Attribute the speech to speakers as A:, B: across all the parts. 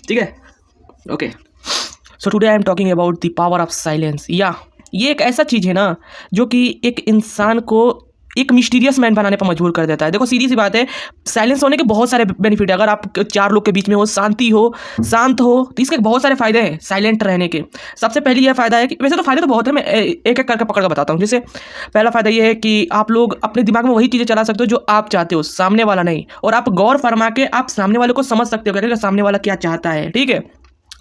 A: ठीक है, okay. So today I am talking about the power of silence. या ये एक ऐसा चीज़ है ना जो कि एक इंसान को एक मिस्टीरियस मैन बनाने पर मजबूर कर देता है। देखो सीधी सी बात है, साइलेंस होने के बहुत सारे बेनिफिट है। अगर आप चार लोग के बीच में हो, शांति हो, शांत हो, तो इसके बहुत सारे फायदे हैं साइलेंट रहने के। सबसे पहले यह फायदा है कि वैसे तो फायदे तो बहुत है, मैं एक एक करके पकड़ कर बताता हूँ। जैसे पहला फायदा यह है कि आप लोग अपने दिमाग में वही चीज़ें चला सकते हो जो आप चाहते हो, सामने वाला नहीं। और आप गौर फरमा के आप सामने वाले को समझ सकते हो कि सामने वाला क्या चाहता है, ठीक है।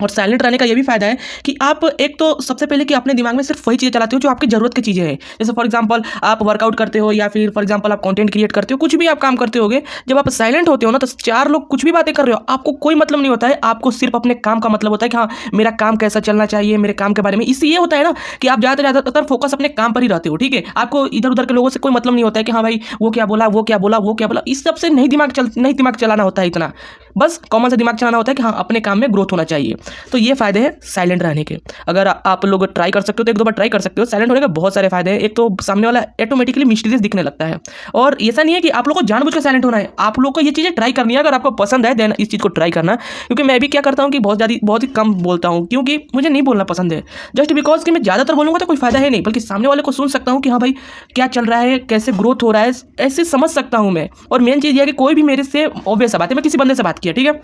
A: और साइलेंट रहने का ये भी फायदा है कि आप एक तो सबसे पहले कि अपने दिमाग में सिर्फ वही चीज़ें चलाते हो जो आपकी ज़रूरत की चीज़ें हैं। जैसे फॉर एग्जांपल आप वर्कआउट करते हो, या फिर फॉर एग्जांपल आप कंटेंट क्रिएट करते हो, कुछ भी आप काम करते होगे, जब आप साइलेंट होते हो ना तो चार लोग कुछ भी बातें कर रहे हो, आपको कोई मतलब नहीं होता है। आपको सिर्फ अपने काम का मतलब होता है कि हाँ मेरा काम कैसा चलना चाहिए, मेरे काम के बारे में। इससे ये होता है ना कि आप ज़्यादातर फोकस अपने काम पर ही रहते हो, ठीक है। आपको इधर उधर के लोगों से कोई मतलब नहीं होता है कि हाँ भाई वो क्या बोला, वो क्या बोला, वो क्या बोला। इस सबसे नहीं दिमाग चलाना होता है इतना, बस कॉमन से दिमाग चलाना होता है कि हाँ अपने काम में ग्रोथ होना चाहिए। तो ये फायदे हैं साइलेंट रहने के। अगर आप लोग ट्राई कर सकते हो तो एक दो बार ट्राई कर सकते हो। साइलेंट होने के बहुत सारे फायदे हैं। एक तो सामने वाला ऑटोमेटिकली मिस्टीरियस दिखने लगता है। और ऐसा नहीं है कि आप लोग को जानबूझ कर साइलेंट होना है, आप लोग को ये चीज़ें ट्राई करनी है। अगर आपको पसंद है देन इस चीज़ को ट्राई करना। क्योंकि मैं भी क्या करता हूँ कि बहुत ही कम बोलता हूँ, क्योंकि मुझे नहीं बोलना पसंद है। जस्ट बिकॉज कि मैं ज़्यादातर बोलूँगा तो कोई फायदा है नहीं, बल्कि सामने वाले को सुन सकता हूँ कि हाँ भाई क्या चल रहा है, कैसे ग्रोथ हो रहा है, ऐसे समझ सकता हूँ मैं। और मेन चीज़ यह है कि कोई भी मेरे से ऑब्वियस बात है, मैं किसी बंदे से बात किया, ठीक है,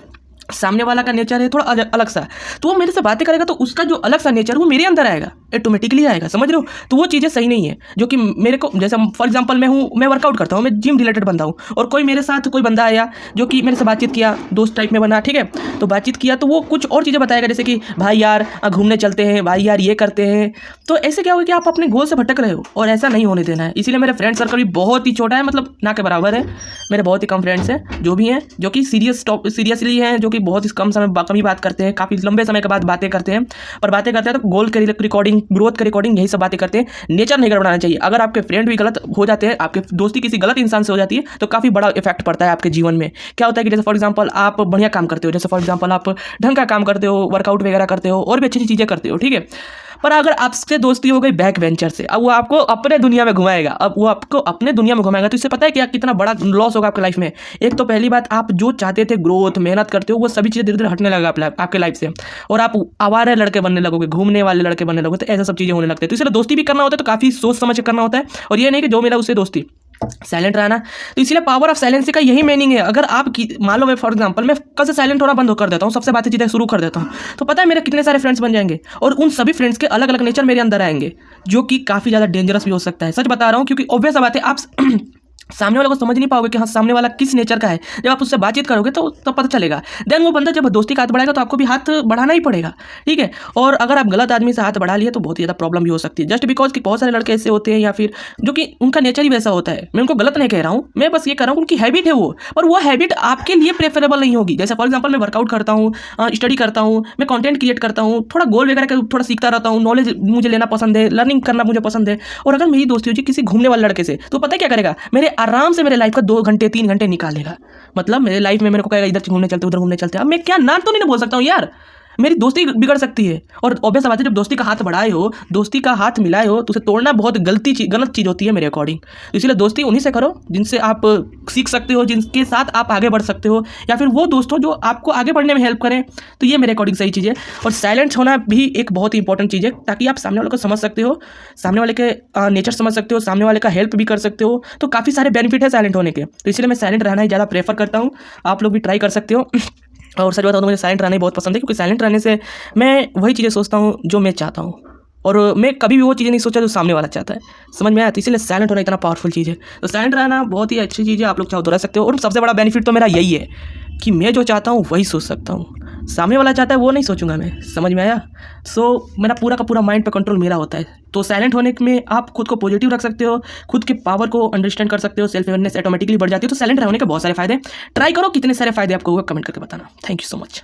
A: सामने वाला का नेचर है थोड़ा अलग सा, तो वो मेरे से बातें करेगा तो उसका जो अलग सा नेचर वो मेरे अंदर आएगा, ऑटोमेटिकली आएगा, समझ रहे हो। तो वो चीज़ें सही नहीं है जो कि मेरे को, जैसे फॉर एग्जांपल मैं वर्कआउट करता हूँ, मैं जिम रिलेटेड बंदा हूँ, और कोई मेरे साथ कोई बंदा आया जो कि मेरे से बातचीत किया, दोस्त टाइप में बना, ठीक है। तो बातचीत किया तो वो कुछ और चीज़ें बताएगा, जैसे कि भाई यार घूमने चलते हैं, भाई यार ये करते हैं। तो ऐसे क्या होगा कि आप अपने गोल से भटक रहे हो, और ऐसा नहीं होने देना है। इसीलिए मेरे फ्रेंड सर्कल भी बहुत ही छोटा है, मतलब ना के बराबर है। मेरे बहुत ही कम फ्रेंड्स हैं जो भी हैं, जो कि सीरियसली हैं, जो कि बहुत ही कम ही बात करते हैं, काफ़ी लंबे समय के बाद बातें करते हैं। पर बातें करते हैं तो गोल के रिकॉर्डिंग, ग्रोथ के रिकॉर्डिंग, यही सब बातें करते हैं। नेचर नहीं गड़बड़ाना चाहिए। अगर आपके फ्रेंड भी गलत हो जाते हैं, आपके दोस्ती किसी गलत इंसान से हो जाती है, तो काफ़ी बड़ा इफेक्ट पड़ता है आपके जीवन में। क्या होता है कि जैसे फॉर एग्जांपल आप बढ़िया काम करते हो, जैसे फॉर एग्जांपल आप ढंग का काम करते हो, वर्कआउट वगैरह करते हो, और भी अच्छी चीज़ें करते हो, ठीक है। पर अगर आपसे दोस्ती हो गई बैक वेंचर से, अब वो आपको अपने दुनिया में घुमाएगा, तो इससे पता है क्या कितना बड़ा लॉस होगा आपकी लाइफ में। एक तो पहली बात, आप जो चाहते थे ग्रोथ, मेहनत करते हो, वो सभी चीज़ें धीरे धीरे हटने लगा आपके लाइफ से, और आप आवारा लड़के बनने लगोगे, घूमने वाले लड़के बनने लगोगे। तो ऐसा सब चीज़ें होने लगते हैं। तो इसलिए दोस्ती भी करना होता है तो काफ़ी सोच समझ के करना होता है, और ये नहीं कि जो मिला उससे दोस्ती। साइलेंट रहना, तो इसलिए पावर ऑफ साइलेंस का यही मीनिंग है। अगर आप मान लो मैं फॉर एग्जांपल मैं कल से साइलेंट होना बंद कर देता हूँ, सबसे बातें चीज़ें शुरू कर देता हूँ, तो पता है मेरे कितने सारे फ्रेंड्स बन जाएंगे, और उन सभी फ्रेंड्स के अलग अलग नेचर मेरे अंदर आएंगे, जो कि काफ़ी ज़्यादा डेंजरस भी हो सकता है। सच बता रहा हूँ, क्योंकि ऑब्वियस बात है, आप सामने वाले को समझ नहीं पाओगे कि हाँ सामने वाला किस नेचर का है। जब आप उससे बातचीत करोगे तो तब पता चलेगा। देन वो बंदा जब दोस्ती का हाथ बढ़ाएगा तो आपको भी हाथ बढ़ाना ही पड़ेगा, ठीक है। और अगर आप गलत आदमी से हाथ बढ़ा लिए तो बहुत ही ज़्यादा प्रॉब्लम भी हो सकती है, जस्ट बिकॉज कि बहुत सारे लड़के ऐसे होते हैं, या फिर जो कि उनका नेचर ही वैसा होता है। मैं उनको गलत नहीं कह रहा हूँ, मैं बस ये कह रहा हूँ उनकी हैबिट है वो, पर वो हैबिट आपके लिए प्रेफरेबल नहीं होगी। जैसे फॉर एग्जाम्पल मैं वर्कआउट करता हूँ, स्टडी करता हूँ, मैं कंटेंट क्रिएट करता हूँ, थोड़ा गोल वगैरह थोड़ा सीखता रहता हूँ, नॉलेज मुझे लेना पसंद है, लर्निंग करना मुझे पसंद है। और अगर मेरी दोस्ती हो जाए किसी घूमने वाले लड़के से, तो पता है क्या करेगा, मेरे आराम से मेरे लाइफ का 2 घंटे 3 घंटे निकालेगा। मतलब मेरे लाइफ में मेरे को कहेगा इधर घूमने चलते, उधर घूमने चलते। अब मैं क्या नाम तो नहीं बोल सकता हूँ यार, मेरी दोस्ती बिगड़ सकती है। और ऑब्वियस बात है, जब दोस्ती का हाथ बढ़ाए हो, दोस्ती का हाथ मिलाए हो, तो उसे तोड़ना बहुत गलत चीज़ होती है मेरे अकॉर्डिंग। तो इसलिए दोस्ती उन्हीं से करो जिनसे आप सीख सकते हो, जिनके साथ आप आगे बढ़ सकते हो, या फिर वो दोस्त हो जो आपको आगे बढ़ने में हेल्प करें। तो ये मेरे अकॉर्डिंग सही चीज़ है। और साइलेंट होना भी एक बहुत ही इंपॉर्टेंट चीज़ है, ताकि आप सामने वाले को समझ सकते हो, सामने वाले के नेचर समझ सकते हो, सामने वाले का हेल्प भी कर सकते हो। तो काफ़ी सारे बेनिफिट है साइलेंट होने के। तो इसलिए मैं साइलेंट रहना ही ज़्यादा प्रेफर करता हूँ। आप लोग भी ट्राई कर सकते हो। और सच बताऊँ तो मुझे साइलेंट रहना ही बहुत पसंद है, क्योंकि साइलेंट रहने से मैं वही चीज़ें सोचता हूँ जो मैं चाहता हूँ, और मैं कभी भी वो चीज़ें नहीं सोचा जो सामने वाला चाहता है। समझ में आया? तो इसीलिए साइलेंट होना इतना पावरफुल चीज़ है। तो साइलेंट रहना बहुत ही अच्छी चीज़ है, आप लोग चाहो तो रह सकते हो। और सबसे बड़ा बेनिफिट तो मेरा यही है कि मैं जो चाहता हूँ वही सोच सकता हूँ, सामने वाला चाहता है वो नहीं सोचूंगा मैं। समझ में आया? मेरा पूरा का पूरा माइंड पे कंट्रोल मेरा होता है। तो साइलेंट होने में आप खुद को पॉजिटिव रख सकते हो, खुद के पावर को अंडरस्टैंड कर सकते हो, सेल्फ अवेयरनेस ऑटोमेटिकली बढ़ जाती है। तो साइलेंट रहने के बहुत सारे फायदे, ट्राई करो, कितने सारे फायदे आपको होगा कमेंट करके बताना। Thank you so much.